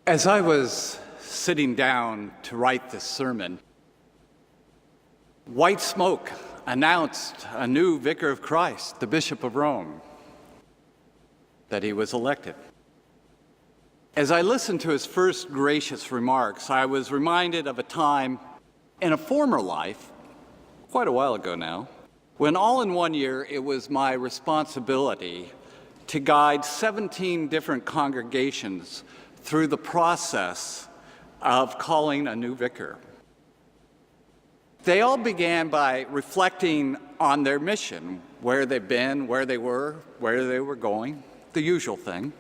As I was sitting down to write this sermon, white smoke announced a new vicar of Christ, the Bishop of Rome, that he was elected. As I listened to his first gracious remarks, I was reminded of a time in a former life, quite a while ago now, when all in one year it was my responsibility to guide 17 different congregations through the process of calling a new vicar. They all began by reflecting on their mission, where they've been, where they were going, the usual thing.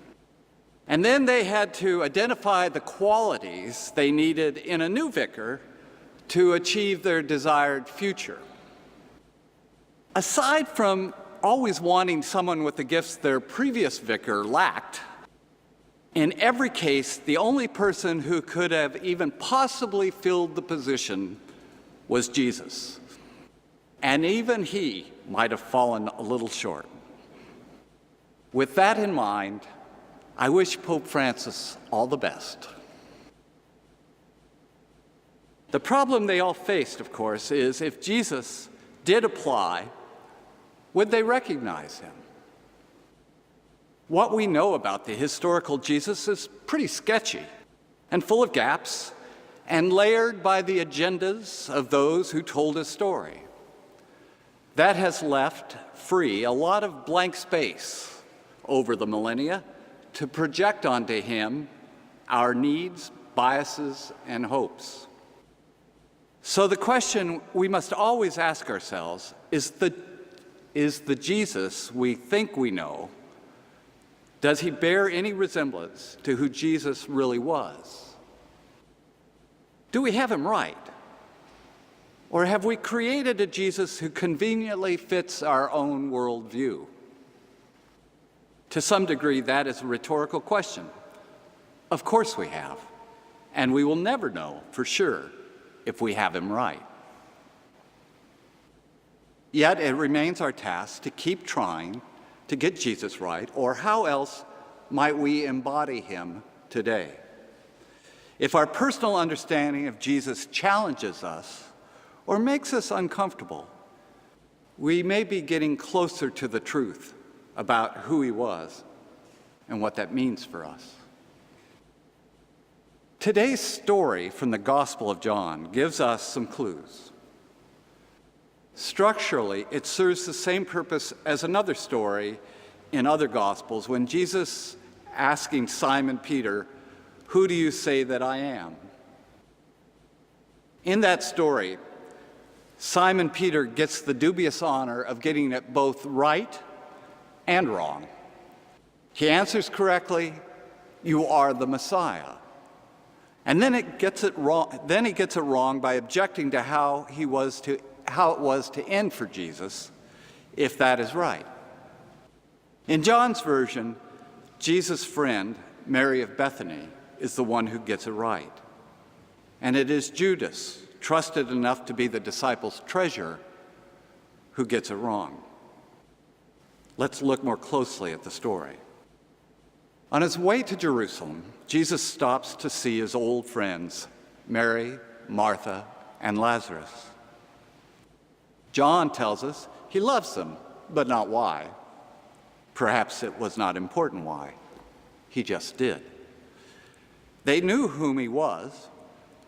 And then they had to identify the qualities they needed in a new vicar to achieve their desired future. Aside from always wanting someone with the gifts their previous vicar lacked, in every case, the only person who could have even possibly filled the position was Jesus. And even he might have fallen a little short. With that in mind, I wish Pope Francis all the best. The problem they all faced, of course, is if Jesus did apply, would they recognize him? What we know about the historical Jesus is pretty sketchy and full of gaps and layered by the agendas of those who told his story. That has left free a lot of blank space over the millennia to project onto him our needs, biases, and hopes. So the question we must always ask ourselves is the Jesus we think we know, does he bear any resemblance to who Jesus really was? Do we have him right? Or have we created a Jesus who conveniently fits our own worldview? To some degree, that is a rhetorical question. Of course we have, and we will never know for sure if we have him right. Yet it remains our task to keep trying to get Jesus right, or how else might we embody him today? If our personal understanding of Jesus challenges us or makes us uncomfortable, we may be getting closer to the truth about who he was and what that means for us. Today's story from the Gospel of John gives us some clues. Structurally, it serves the same purpose as another story in other Gospels when Jesus asking Simon Peter, "Who do you say that I am?" In that story, Simon Peter gets the dubious honor of getting it both right and wrong. He answers correctly, "You are the Messiah." And then he gets it wrong by objecting to how it was to end for Jesus, if that is right. In John's version, Jesus' friend, Mary of Bethany, is the one who gets it right. And it is Judas, trusted enough to be the disciples' treasurer, who gets it wrong. Let's look more closely at the story. On his way to Jerusalem, Jesus stops to see his old friends, Mary, Martha, and Lazarus. John tells us he loves them, but not why. Perhaps it was not important why. He just did. They knew whom he was,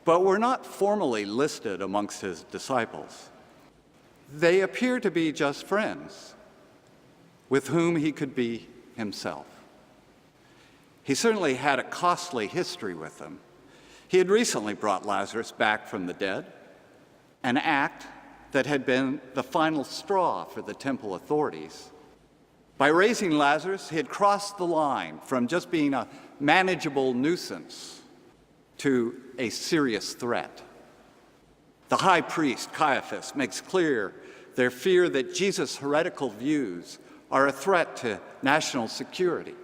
but were not formally listed amongst his disciples. They appear to be just friends with whom he could be himself. He certainly had a costly history with them. He had recently brought Lazarus back from the dead, an act that had been the final straw for the temple authorities. By raising Lazarus, he had crossed the line from just being a manageable nuisance to a serious threat. The high priest, Caiaphas, makes clear their fear that Jesus' heretical views are a threat to national security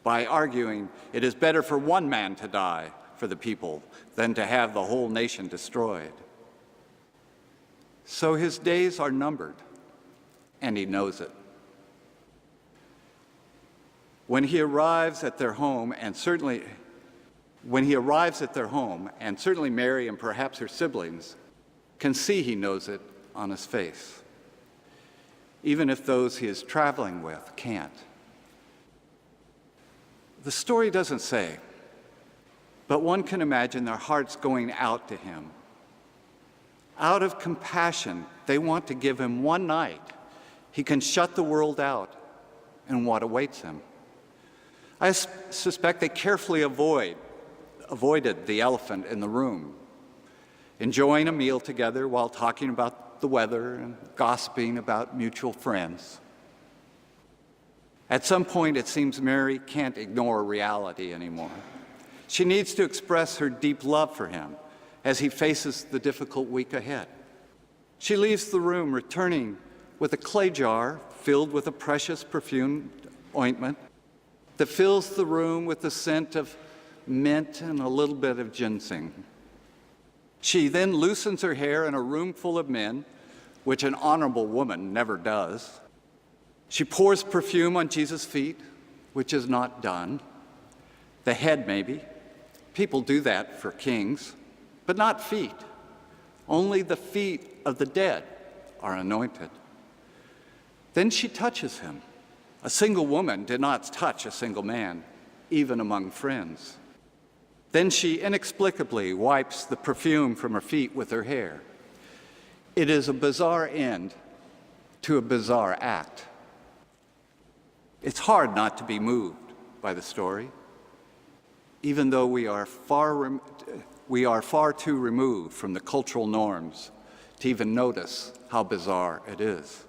by arguing it is better for one man to die for the people than to have the whole nation destroyed. So his days are numbered, and he knows it. When he arrives at their home, and certainly When he arrives at their home, and certainly Mary and perhaps her siblings can see he knows it on his face, even if those he is traveling with can't. The story doesn't say, but one can imagine their hearts going out to him. Out of compassion, they want to give him one night he can shut the world out and what awaits him. I suspect they carefully avoided the elephant in the room, enjoying a meal together while talking about the weather and gossiping about mutual friends. At some point, it seems Mary can't ignore reality anymore. She needs to express her deep love for him as he faces the difficult week ahead. She leaves the room, returning with a clay jar filled with a precious perfumed ointment that fills the room with the scent of mint and a little bit of ginseng. She then loosens her hair in a room full of men, which an honorable woman never does. She pours perfume on Jesus' feet, which is not done. The head, maybe. People do that for kings, but not feet. Only the feet of the dead are anointed. Then she touches him. A single woman did not touch a single man, even among friends. Then she inexplicably wipes the perfume from her feet with her hair. It is a bizarre end to a bizarre act. It's hard not to be moved by the story, even though we are far too removed from the cultural norms to even notice how bizarre it is.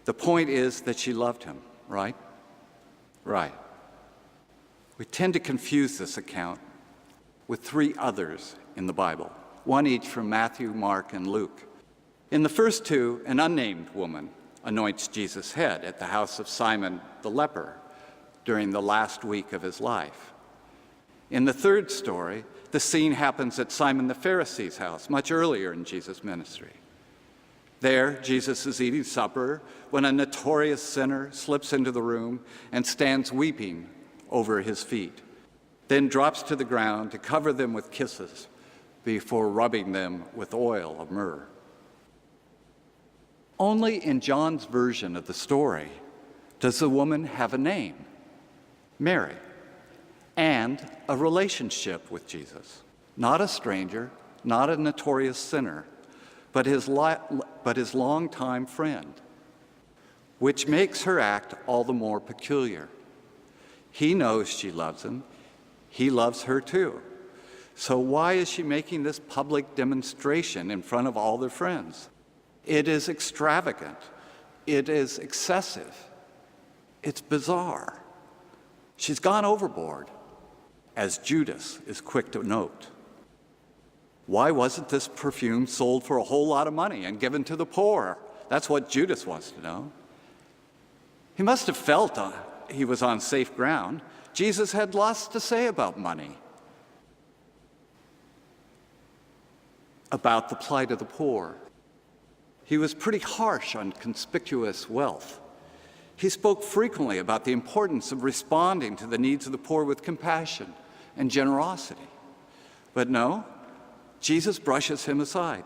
The point is that she loved him, right? Right. We tend to confuse this account with three others in the Bible, one each from Matthew, Mark, and Luke. In the first two, an unnamed woman anoints Jesus' head at the house of Simon the leper during the last week of his life. In the third story, the scene happens at Simon the Pharisee's house, much earlier in Jesus' ministry. There, Jesus is eating supper when a notorious sinner slips into the room and stands weeping over his feet, then drops to the ground to cover them with kisses before rubbing them with oil of myrrh. Only in John's version of the story does the woman have a name, Mary, and a relationship with Jesus. Not a stranger, not a notorious sinner, but his longtime friend, which makes her act all the more peculiar. He knows she loves him. He loves her too. So why is she making this public demonstration in front of all their friends? It is extravagant. It is excessive. It's bizarre. She's gone overboard, as Judas is quick to note. Why wasn't this perfume sold for a whole lot of money and given to the poor? That's what Judas wants to know. He must have felt he was on safe ground. Jesus had lots to say about money, about the plight of the poor. He was pretty harsh on conspicuous wealth. He spoke frequently about the importance of responding to the needs of the poor with compassion and generosity. But no, Jesus brushes him aside.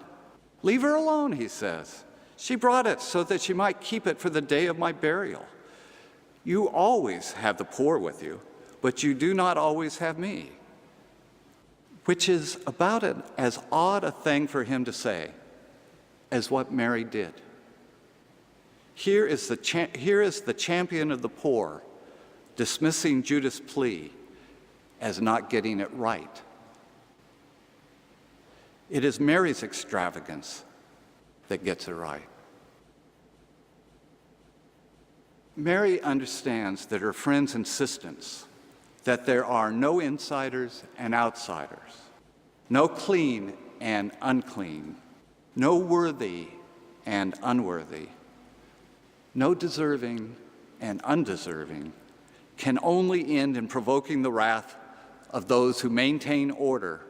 "Leave her alone," he says. "She brought it so that she might keep it for the day of my burial. You always have the poor with you, but you do not always have me." Which is about as odd a thing for him to say as what Mary did. Here is the champion of the poor dismissing Judas' plea as not getting it right. It is Mary's extravagance that gets it right. Mary understands that her friend's insistence that there are no insiders and outsiders, no clean and unclean, no worthy and unworthy, no deserving and undeserving, can only end in provoking the wrath of those who maintain order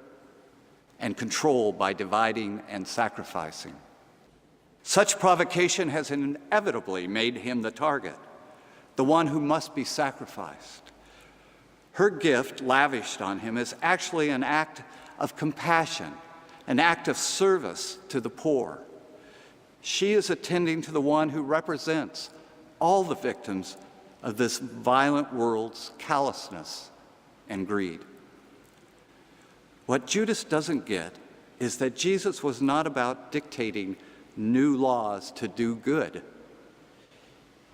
and control by dividing and sacrificing. Such provocation has inevitably made him the target, the one who must be sacrificed. Her gift, lavished on him, is actually an act of compassion, an act of service to the poor. She is attending to the one who represents all the victims of this violent world's callousness and greed. What Judas doesn't get is that Jesus was not about dictating new laws to do good.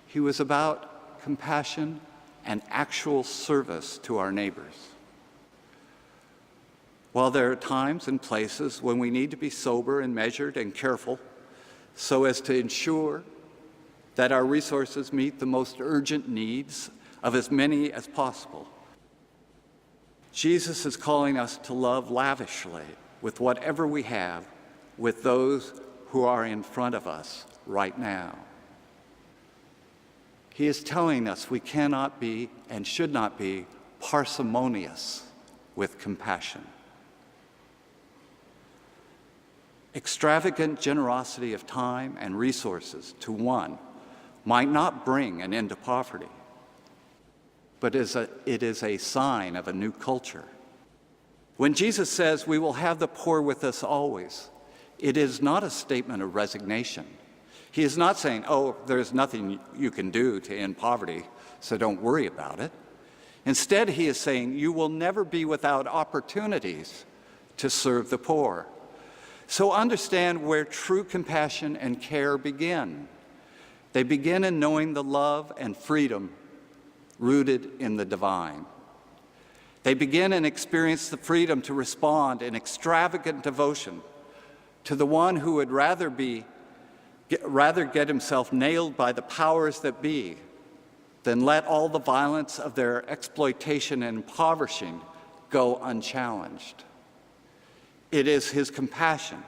He was about compassion and actual service to our neighbors. While there are times and places when we need to be sober and measured and careful so as to ensure that our resources meet the most urgent needs of as many as possible, Jesus is calling us to love lavishly with whatever we have with those who are in front of us right now. He is telling us we cannot be and should not be parsimonious with compassion. Extravagant generosity of time and resources to one might not bring an end to poverty, but it is a sign of a new culture. When Jesus says we will have the poor with us always, it is not a statement of resignation. He is not saying, oh, there's nothing you can do to end poverty, so don't worry about it. Instead, he is saying you will never be without opportunities to serve the poor. So understand where true compassion and care begin. They begin in knowing the love and freedom rooted in the divine. They begin and experience the freedom to respond in extravagant devotion to the one who would rather get himself nailed by the powers that be than let all the violence of their exploitation and impoverishing go unchallenged. It is his compassion,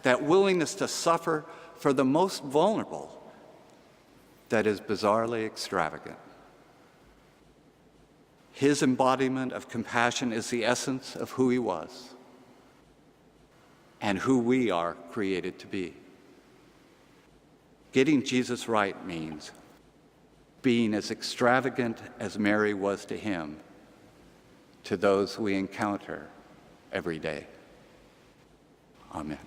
that willingness to suffer for the most vulnerable, that is bizarrely extravagant. His embodiment of compassion is the essence of who he was and who we are created to be. Getting Jesus right means being as extravagant as Mary was to him, to those we encounter every day. Amen.